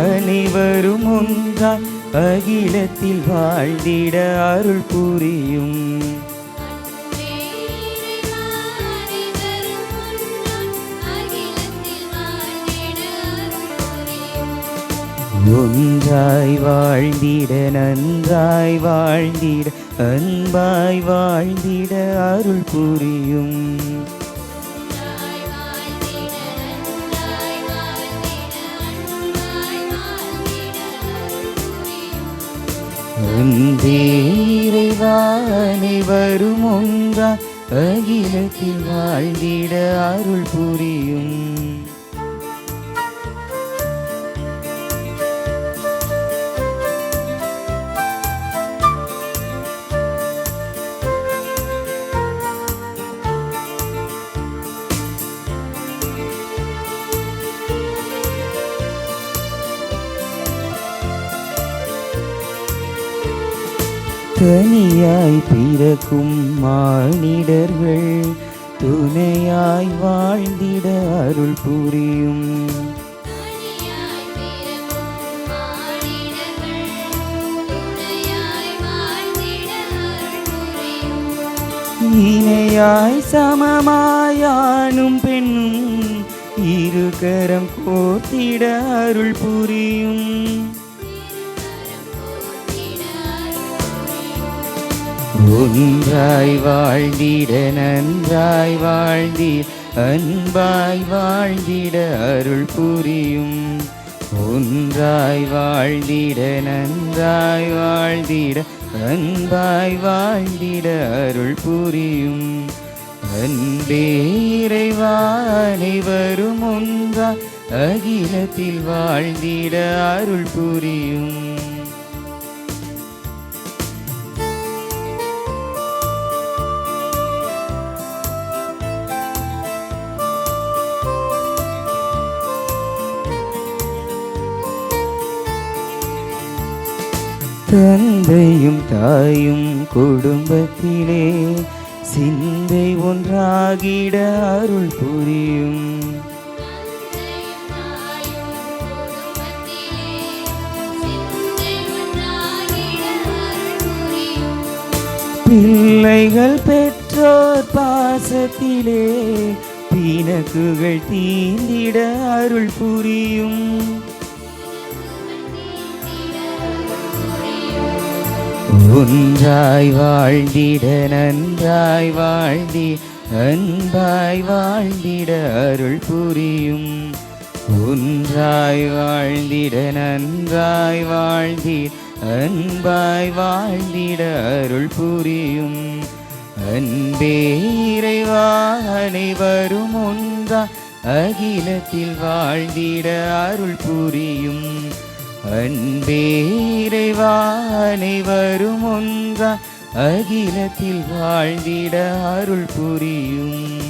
அனைவரும் ஒன்றாய் அகிலத்தில் வாழ்ந்திட அருள் புரியும். ஒன்றாய் வாழ்ந்திட நன்றாய் வாழ்ந்திட அன்பாய் வாழ்ந்திட அருள் புரியும். இறைவா அனைவரும் ஒன்றாய் அகிலத்தில் வாழ்ந்திட அருள் புரியும். தனியாய் பிறக்கும் மானிடர்கள் துணையாய் வாழ்ந்திட அருள் புரியும். இணையாய் சமமாயானும் பெண்ணும் இருகரம் கோர்த்திட அருள் புரியும். ஒன்றாய் வாழ்ந்திட நன்றாய் வாழ்ந்திட அன்பாய் வாழ்ந்திட அருள் புரியும். ஒன்றாய் வாழ்ந்திட நன்றாய் வாழ்ந்திட அன்பாய் வாழ்ந்திட அருள் புரியும். அன்பே இறைவா அனைவரும் ஒன்றாய் அகிலத்தில் வாழ்ந்திட அருள் புரியும். தந்தையும் தாயும் குடும்பத்திலே சிந்தை ஒன்றாகிட அருள் புரியும். பிள்ளைகள் பெற்றோர் பாசத்திலே பிணக்குகள் தீண்டிட அருள் புரியும். ஒன்றாய் வாழ்ந்திட நன்றாய் வாழ்ந்தி அன்பாய் வாழ்ந்திட அருள் புரியும். ஒன்றாய் வாழ்ந்திட நன்றாய் வாழ்ந்தி அன்பாய் வாழ்ந்திட அருள் புரியும். அன்பே இறைவா அனைவரும் ஒன்றாய் அகிலத்தில் வாழ்ந்திட அருள் புரியும். அன்பே இறைவா அனைவரும் ஒன்றாய் அகிலத்தில் வாழ்ந்திட அருள் புரியும்.